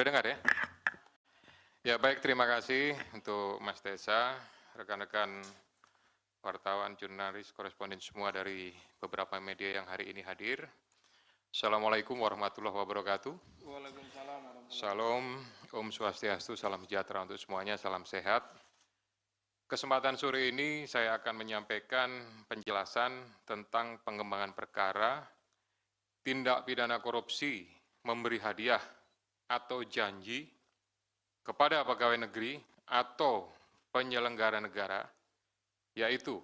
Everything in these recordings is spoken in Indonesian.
Sudah dengar ya? Ya baik, terima kasih untuk Mas Tessa, rekan-rekan wartawan, jurnalis, koresponden semua dari beberapa media yang hari ini hadir. Assalamualaikum warahmatullahi wabarakatuh. Waalaikumsalam warahmatullahi Salam, Om Swastiastu, salam sejahtera untuk semuanya, salam sehat. Kesempatan sore ini saya akan menyampaikan penjelasan tentang pengembangan perkara tindak pidana korupsi memberi hadiah atau janji kepada pegawai negeri atau penyelenggara negara, yaitu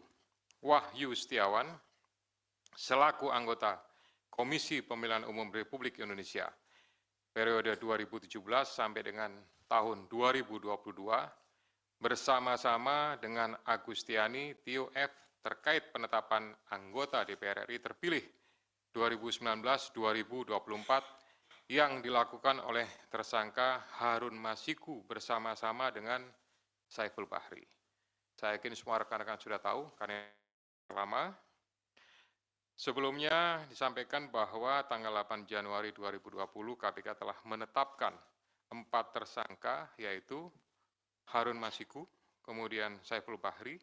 Wahyu Setiawan selaku anggota Komisi Pemilihan Umum Republik Indonesia periode 2017 sampai dengan tahun 2022 bersama-sama dengan Agustiani Tio F terkait penetapan anggota DPR RI terpilih 2019-2024 yang dilakukan oleh tersangka Harun Masiku bersama-sama dengan Saiful Bahri. Saya yakin semua rekan-rekan sudah tahu karena lama. Sebelumnya disampaikan bahwa tanggal 8 Januari 2020 KPK telah menetapkan 4 tersangka, yaitu Harun Masiku, kemudian Saiful Bahri,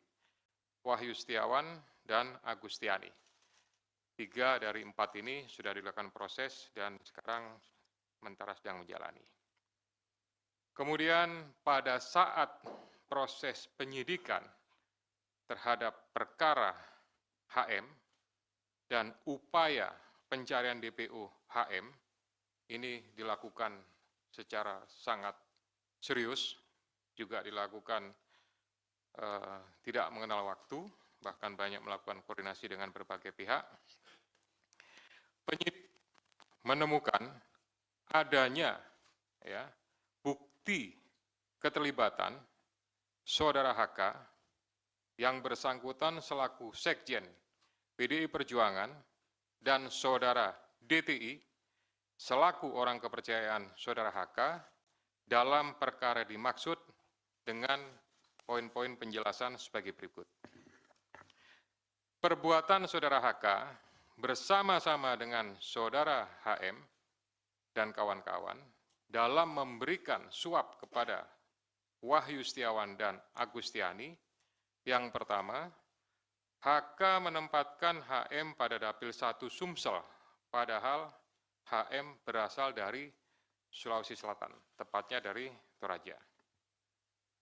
Wahyu Setiawan, dan Agustiani. 3 dari 4 ini sudah dilakukan proses dan sekarang sementara sedang menjalani. Kemudian pada saat proses penyidikan terhadap perkara HM dan upaya pencarian DPO HM ini dilakukan secara sangat serius, juga dilakukan tidak mengenal waktu, bahkan banyak melakukan koordinasi dengan berbagai pihak. Penyidik menemukan adanya bukti keterlibatan Saudara HK yang bersangkutan selaku Sekjen PDI Perjuangan dan Saudara DTI selaku orang kepercayaan Saudara HK dalam perkara dimaksud dengan poin-poin penjelasan sebagai berikut. Perbuatan Saudara HK bersama-sama dengan Saudara HM dan kawan-kawan dalam memberikan suap kepada Wahyu Setiawan dan Agustiani. Yang pertama, HK menempatkan HM pada Dapil 1 Sumsel, padahal HM berasal dari Sulawesi Selatan, tepatnya dari Toraja.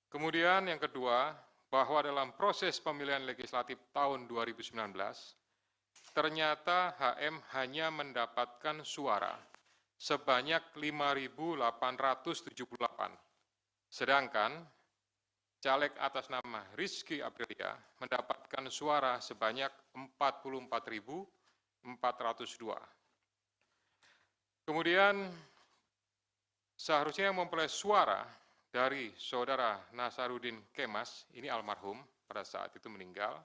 Kemudian yang kedua, bahwa dalam proses pemilihan legislatif tahun 2019, ternyata HM hanya mendapatkan suara sebanyak 5.878, sedangkan caleg atas nama Rizky Aprilia mendapatkan suara sebanyak 44.402. Kemudian seharusnya yang memperoleh suara dari Saudara Nasaruddin Kemas, ini almarhum pada saat itu meninggal,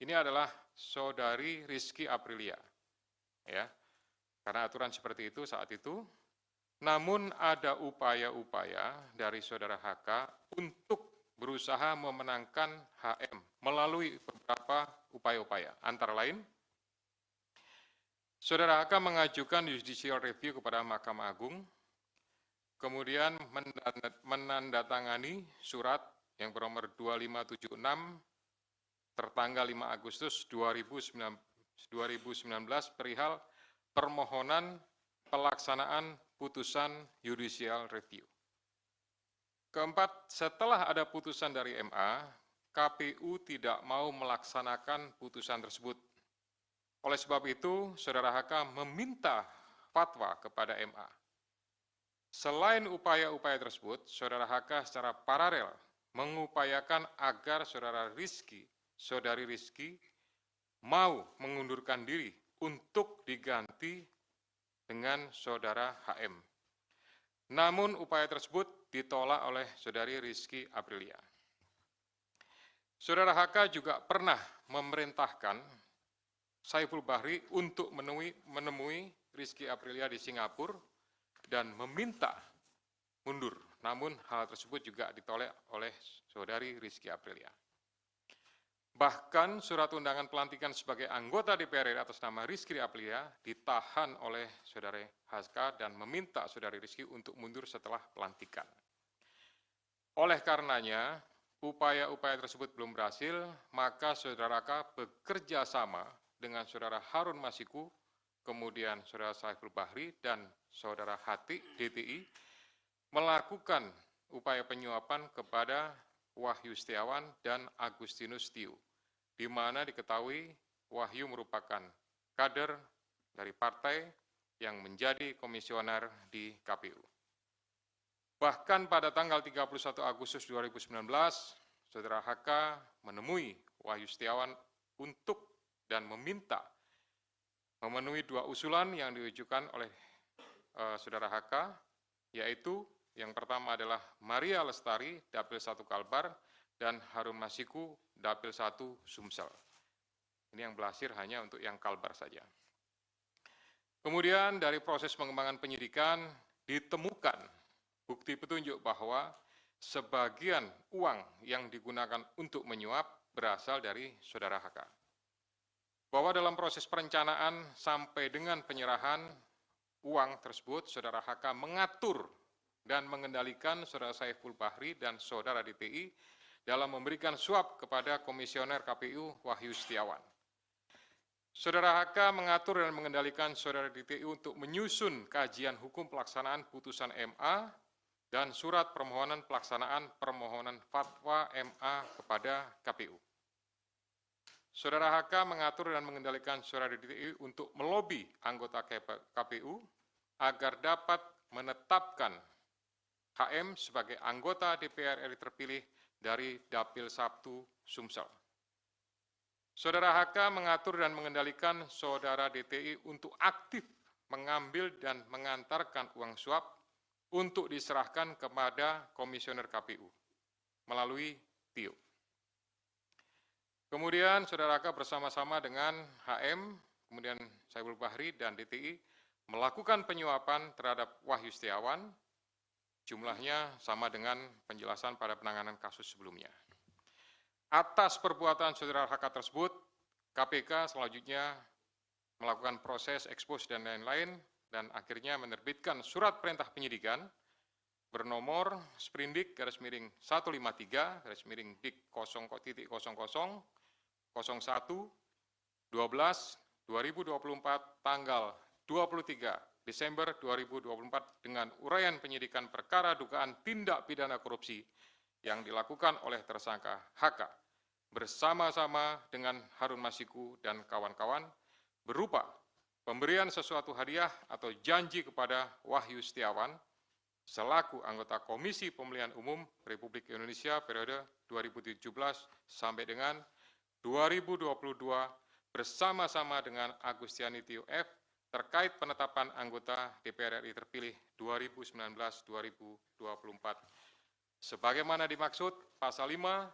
ini adalah Saudari Rizky Aprilia, ya, karena aturan seperti itu saat itu. Namun ada upaya-upaya dari Saudara HK untuk berusaha memenangkan HM melalui beberapa upaya-upaya. Antara lain, Saudara HK mengajukan judicial review kepada Mahkamah Agung, kemudian menandatangani surat yang bernomor 2576 tertanggal 5 Agustus 2019 perihal permohonan pelaksanaan putusan judicial review. Keempat, setelah ada putusan dari MA, KPU tidak mau melaksanakan putusan tersebut. Oleh sebab itu, Saudara HK meminta fatwa kepada MA. Selain upaya-upaya tersebut, Saudara HK secara paralel mengupayakan agar Saudari Rizky mau mengundurkan diri untuk diganti dengan Saudara HM. Namun upaya tersebut ditolak oleh Saudari Rizky Aprilia. Saudara HK juga pernah memerintahkan Saiful Bahri untuk menemui Rizky Aprilia di Singapura dan meminta mundur. Namun hal tersebut juga ditolak oleh Saudari Rizky Aprilia. Bahkan surat undangan pelantikan sebagai anggota DPR RI atas nama Rizky Aplia ditahan oleh Saudara Haska dan meminta Saudari Rizky untuk mundur setelah pelantikan. Oleh karenanya, upaya-upaya tersebut belum berhasil, maka Saudara K bekerja sama dengan Saudara Harun Masiku, kemudian Saudara Saiful Bahri, dan Saudara Hati, DTI, melakukan upaya penyuapan kepada Wahyu Setiawan dan Agustinus Tio, di mana diketahui Wahyu merupakan kader dari partai yang menjadi komisioner di KPU. Bahkan pada tanggal 31 Agustus 2019, Saudara HK menemui Wahyu Setiawan untuk dan meminta memenuhi dua usulan yang diajukan oleh Saudara HK, yaitu yang pertama adalah Maria Lestari, Dapil 1 Kalbar, dan Harun Masiku, Dapil 1 Sumsel. Ini yang berhasil hanya untuk yang Kalbar saja. Kemudian dari proses pengembangan penyidikan ditemukan bukti petunjuk bahwa sebagian uang yang digunakan untuk menyuap berasal dari Saudara HK. Bahwa dalam proses perencanaan sampai dengan penyerahan uang tersebut, Saudara HK mengatur dan mengendalikan Saudara Saiful Bahri dan Saudara DTI dalam memberikan suap kepada Komisioner KPU Wahyu Setiawan. Saudara HK mengatur dan mengendalikan Saudara DTI untuk menyusun kajian hukum pelaksanaan putusan MA dan surat permohonan pelaksanaan permohonan fatwa MA kepada KPU. Saudara HK mengatur dan mengendalikan Saudara DTI untuk melobi anggota KPU agar dapat menetapkan HM sebagai anggota DPR RI terpilih dari Dapil 1 Sumsel. Saudara HK mengatur dan mengendalikan Saudara DTI untuk aktif mengambil dan mengantarkan uang suap untuk diserahkan kepada Komisioner KPU melalui Tio. Kemudian Saudara HK bersama-sama dengan HM, kemudian Saiful Bahri dan DTI melakukan penyuapan terhadap Wahyu Setiawan, jumlahnya sama dengan penjelasan pada penanganan kasus sebelumnya. Atas perbuatan Saudara HK tersebut, KPK selanjutnya melakukan proses ekspos dan lain-lain, dan akhirnya menerbitkan surat perintah penyidikan bernomor Sprindik /153/Dik 0.0001 12/2024 tanggal 23 Desember 2024 dengan uraian penyidikan perkara dugaan tindak pidana korupsi yang dilakukan oleh tersangka HK bersama-sama dengan Harun Masiku dan kawan-kawan berupa pemberian sesuatu hadiah atau janji kepada Wahyu Setiawan selaku anggota Komisi Pemilihan Umum Republik Indonesia periode 2017 sampai dengan 2022 bersama-sama dengan Agustiani Tio F terkait penetapan anggota DPR RI terpilih 2019-2024. Sebagaimana dimaksud pasal 5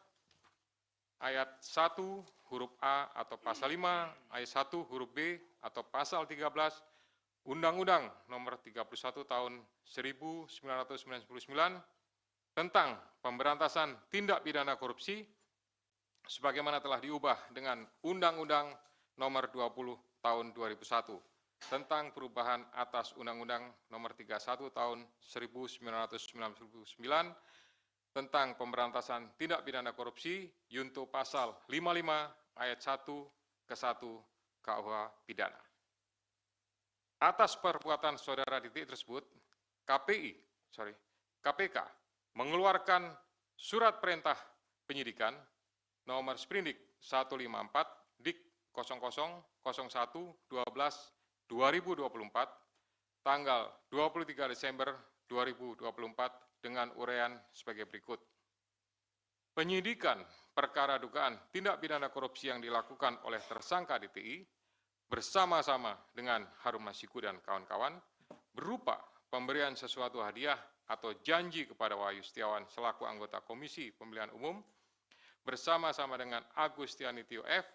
ayat 1 huruf A atau pasal 5 ayat 1 huruf B atau pasal 13 Undang-Undang nomor 31 tahun 1999 tentang pemberantasan tindak pidana korupsi sebagaimana telah diubah dengan Undang-Undang nomor 20 tahun 2001 tentang perubahan atas Undang-Undang nomor 31 tahun 1999 tentang pemberantasan tindak pidana korupsi yunto pasal 55 ayat 1 ke 1 KUH pidana. Atas perbuatan Saudara DTI tersebut, KPK mengeluarkan surat perintah penyidikan nomor Sprindik 154 Dik 0001/12/2024 tanggal 23 Desember 2024 dengan uraian sebagai berikut. Penyidikan perkara dugaan tindak pidana korupsi yang dilakukan oleh tersangka DTI bersama-sama dengan Harun Masiku dan kawan-kawan berupa pemberian sesuatu hadiah atau janji kepada Wahyu Setiawan selaku anggota Komisi Pemilihan Umum bersama-sama dengan Agustiani Tio F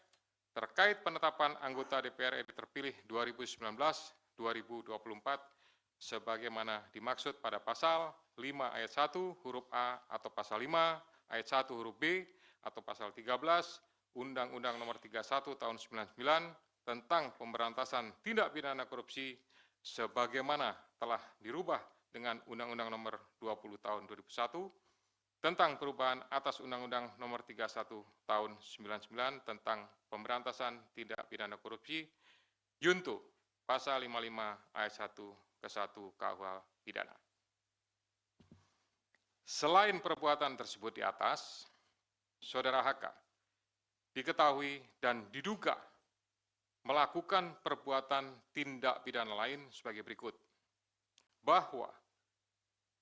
terkait penetapan anggota DPR RI terpilih 2019-2024 sebagaimana dimaksud pada pasal 5 ayat 1 huruf A atau pasal 5 ayat 1 huruf B atau pasal 13 Undang-Undang Nomor 31 Tahun 99 tentang pemberantasan tindak pidana korupsi sebagaimana telah dirubah dengan Undang-Undang Nomor 20 Tahun 2001 tentang perubahan atas Undang-Undang Nomor 31 Tahun 99 tentang pemberantasan tindak pidana korupsi junto pasal 55 ayat 1 ke 1 KUH pidana. Selain perbuatan tersebut di atas, Saudara HK diketahui dan diduga melakukan perbuatan tindak pidana lain sebagai berikut. Bahwa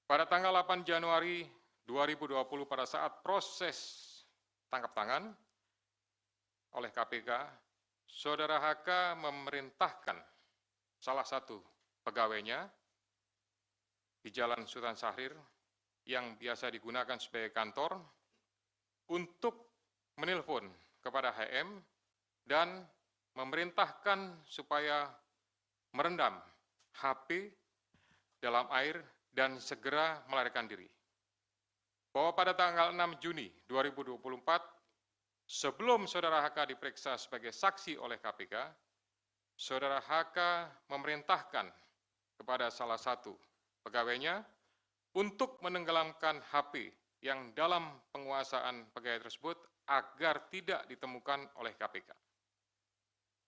pada tanggal 8 Januari 2020 pada saat proses tangkap tangan oleh KPK, Saudara HK memerintahkan salah satu pegawainya di Jalan Sultan Syahrir yang biasa digunakan sebagai kantor untuk menelpon kepada HM dan memerintahkan supaya merendam HP dalam air dan segera melarikan diri. Bahwa pada tanggal 6 Juni 2024, sebelum Saudara HK diperiksa sebagai saksi oleh KPK, Saudara HK memerintahkan kepada salah satu pegawainya untuk menenggelamkan HP yang dalam penguasaan pegawai tersebut agar tidak ditemukan oleh KPK.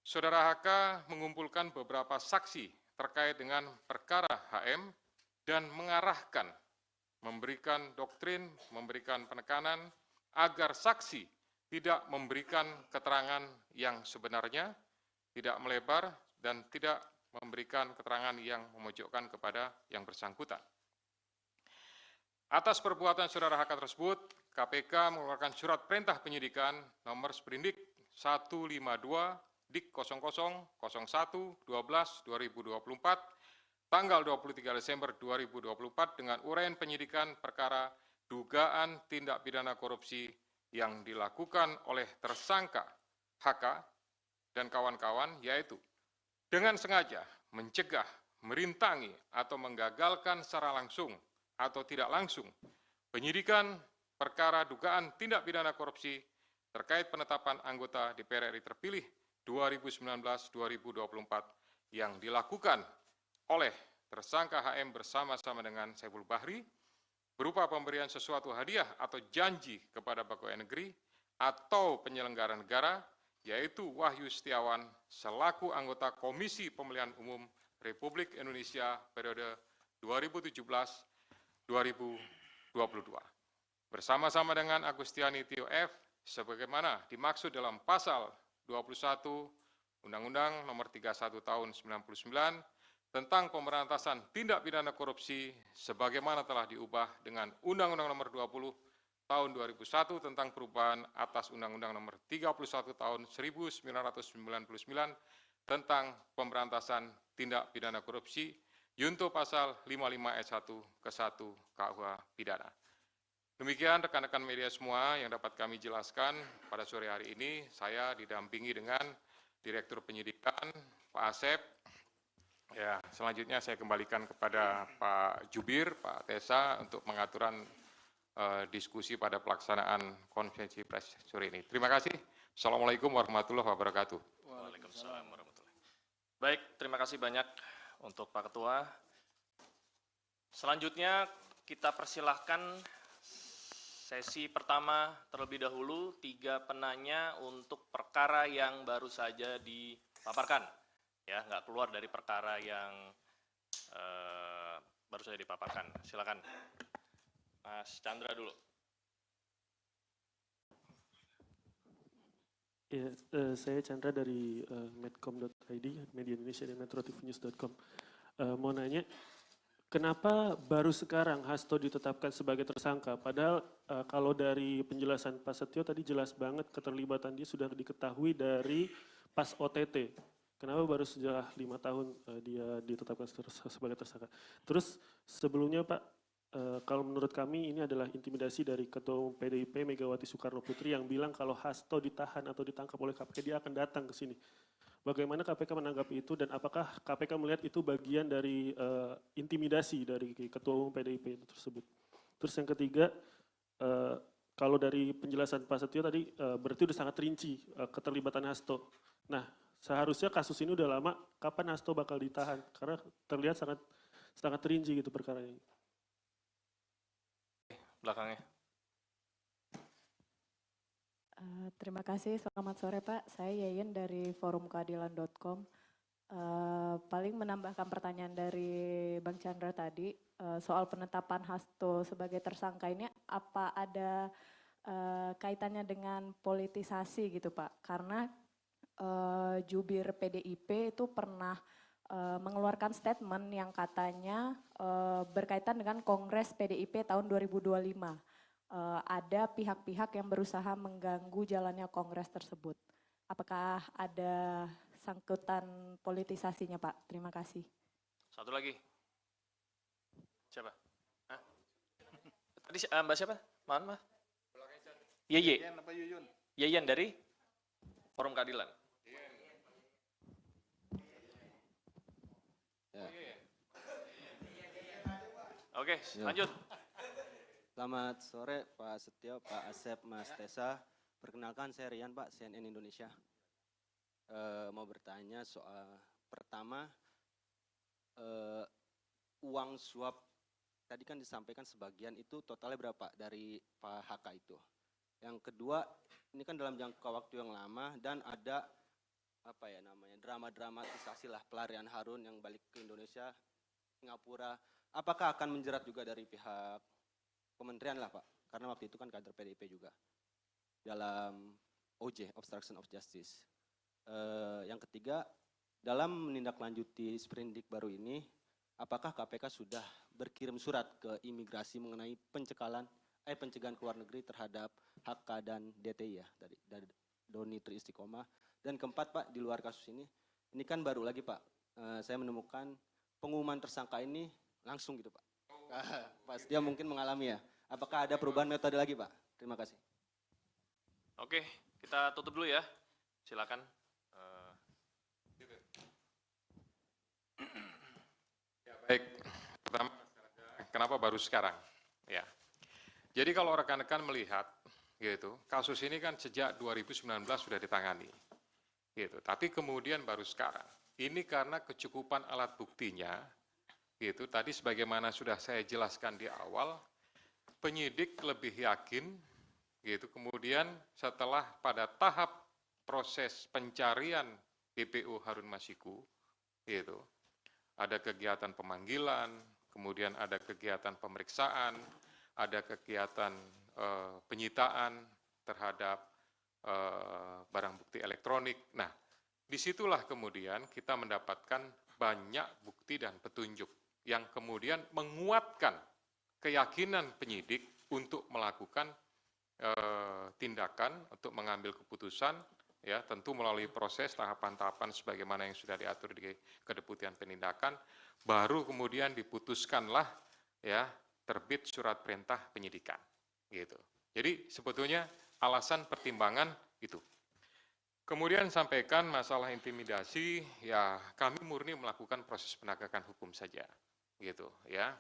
Saudara HK mengumpulkan beberapa saksi terkait dengan perkara HM dan mengarahkan, memberikan doktrin, memberikan penekanan agar saksi tidak memberikan keterangan yang sebenarnya, tidak melebar, dan tidak memberikan keterangan yang memojokkan kepada yang bersangkutan. Atas perbuatan Saudara HK tersebut, KPK mengeluarkan surat perintah penyidikan nomor Sprindik 152 Dik 0001 12 2024 tanggal 23 Desember 2024 dengan uraian penyidikan perkara dugaan tindak pidana korupsi yang dilakukan oleh tersangka HK dan kawan-kawan, yaitu dengan sengaja mencegah, merintangi, atau menggagalkan secara langsung atau tidak langsung penyidikan perkara dugaan tindak pidana korupsi terkait penetapan anggota DPR RI terpilih 2019-2024 yang dilakukan oleh tersangka HM bersama-sama dengan Saiful Bahri berupa pemberian sesuatu hadiah atau janji kepada pegawai negeri atau penyelenggara negara, yaitu Wahyu Setiawan selaku anggota Komisi Pemilihan Umum Republik Indonesia periode 2017-2022. Bersama-sama dengan Agustiani Tio F. sebagaimana dimaksud dalam pasal 21 Undang-Undang Nomor 31 Tahun 99 tentang pemberantasan tindak pidana korupsi sebagaimana telah diubah dengan Undang-Undang Nomor 20 Tahun 2001 tentang perubahan atas Undang-Undang Nomor 31 Tahun 1999 tentang pemberantasan tindak pidana korupsi junto pasal 55 ayat 1 ke 1 KUH pidana. Demikian rekan-rekan media semua yang dapat kami jelaskan pada sore hari ini. Saya didampingi dengan Direktur Penyidikan, Pak Asep. Ya, selanjutnya saya kembalikan kepada Pak Jubir, Pak Tesa untuk pengaturan diskusi pada pelaksanaan konferensi pers sore ini. Terima kasih. Assalamualaikum warahmatullahi wabarakatuh. Waalaikumsalam warahmatullahi wabarakatuh. Baik, terima kasih banyak untuk Pak Ketua. Selanjutnya kita persilahkan sesi pertama terlebih dahulu 3 penanya untuk perkara yang baru saja dipaparkan. Ya, nggak keluar dari perkara yang baru saja dipaparkan. Silakan, Mas Chandra dulu. Ya, saya Chandra dari medcom.id, Media Indonesia dan metrotvnews.com. Mau nanya, kenapa baru sekarang Hasto ditetapkan sebagai tersangka? Padahal kalau dari penjelasan Pak Setio tadi jelas banget keterlibatan dia sudah diketahui dari pas OTT. Kenapa baru setelah 5 tahun dia ditetapkan sebagai tersangka? Terus sebelumnya Pak, kalau menurut kami ini adalah intimidasi dari Ketua Umum PDIP Megawati Soekarno Putri yang bilang kalau Hasto ditahan atau ditangkap oleh KPK dia akan datang ke sini. Bagaimana KPK menanggapi itu dan apakah KPK melihat itu bagian dari intimidasi dari Ketua Umum PDIP itu tersebut? Terus yang ketiga, kalau dari penjelasan Pak Setio tadi berarti udah sangat rinci keterlibatan Hasto. Nah, seharusnya kasus ini udah lama, kapan Hasto bakal ditahan? Karena terlihat sangat rinci gitu perkara ini. Belakangnya. Terima kasih, selamat sore Pak. Saya Yeyen dari forumkeadilan.com. Paling menambahkan pertanyaan dari Bang Chandra tadi, soal penetapan Hasto sebagai tersangka ini apa ada kaitannya dengan politisasi gitu Pak? Karena jubir PDIP itu pernah mengeluarkan statement yang katanya berkaitan dengan Kongres PDIP tahun 2025. Ada pihak-pihak yang berusaha mengganggu jalannya Kongres tersebut. Apakah ada sangkutan politisasinya Pak? Terima kasih. Satu lagi. Siapa? Hah? Tadi Mbak siapa? Maaf, Mbak. Yeye. Yeyen apa Yuyun? Yeyen dari Forum Keadilan. Oke, lanjut. Selamat sore Pak Setio, Pak Asep, Mas Tessa. Perkenalkan saya Rian Pak, CNN Indonesia. Mau bertanya soal pertama, uang suap tadi kan disampaikan sebagian itu totalnya berapa dari Pak HK itu. Yang kedua, ini kan dalam jangka waktu yang lama dan ada apa ya namanya drama-dramatisasi lah pelarian Harun yang balik ke Indonesia, Singapura. Apakah akan menjerat juga dari pihak kementerian lah Pak? Karena waktu itu kan kader PDIP juga dalam OJ, Obstruction of Justice. Yang ketiga, dalam menindaklanjuti sprindik baru ini, apakah KPK sudah berkirim surat ke imigrasi mengenai pencegahan ke luar negeri terhadap HK dan DTI ya, dari Doni Tri Istiqomah. Dan keempat Pak, di luar kasus ini kan baru lagi Pak, saya menemukan pengumuman tersangka ini langsung gitu Pak. Pak Setia mungkin mengalami ya. Apakah ada perubahan metode lagi Pak? Terima kasih. Oke, kita tutup dulu ya. Silakan. Baik, pertama, kenapa baru sekarang? Ya, jadi kalau rekan-rekan melihat, gitu, kasus ini kan sejak 2019 sudah ditangani, gitu. Tapi kemudian baru sekarang. Ini karena kecukupan alat buktinya, gitu. Tadi sebagaimana sudah saya jelaskan di awal, penyidik lebih yakin, gitu. Kemudian setelah pada tahap proses pencarian BPU Harun Masiku, gitu. Ada kegiatan pemanggilan, kemudian ada kegiatan pemeriksaan, ada kegiatan penyitaan terhadap barang bukti elektronik. Nah, disitulah kemudian kita mendapatkan banyak bukti dan petunjuk yang kemudian menguatkan keyakinan penyidik untuk melakukan tindakan, untuk mengambil keputusan, ya tentu melalui proses tahapan-tahapan sebagaimana yang sudah diatur di Kedeputian Penindakan, baru kemudian diputuskanlah ya terbit surat perintah penyidikan, gitu. Jadi sebetulnya alasan pertimbangan itu. Kemudian sampaikan masalah intimidasi, ya kami murni melakukan proses penegakan hukum saja, gitu ya.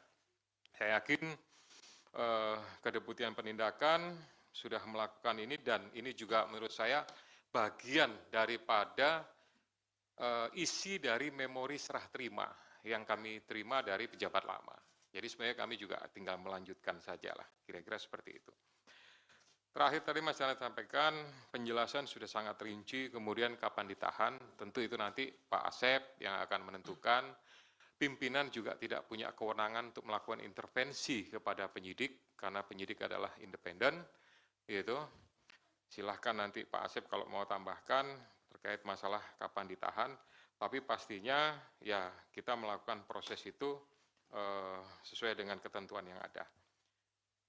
Saya yakin Kedeputian Penindakan sudah melakukan ini dan ini juga menurut saya bagian daripada isi dari memori serah terima yang kami terima dari pejabat lama. Jadi sebenarnya kami juga tinggal melanjutkan saja lah, kira-kira seperti itu. Terakhir tadi Mas Janet sampaikan, penjelasan sudah sangat rinci, kemudian kapan ditahan, tentu itu nanti Pak Asep yang akan menentukan. Pimpinan juga tidak punya kewenangan untuk melakukan intervensi kepada penyidik, karena penyidik adalah independen, gitu. Silahkan nanti Pak Asep kalau mau tambahkan terkait masalah kapan ditahan, tapi pastinya ya kita melakukan proses itu sesuai dengan ketentuan yang ada.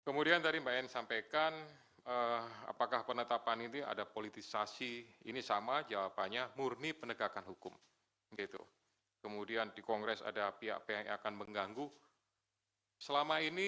Kemudian tadi Mbak En sampaikan apakah penetapan ini ada politisasi, ini sama jawabannya murni penegakan hukum. Gitu. Kemudian di Kongres ada pihak-pihak yang akan mengganggu, selama ini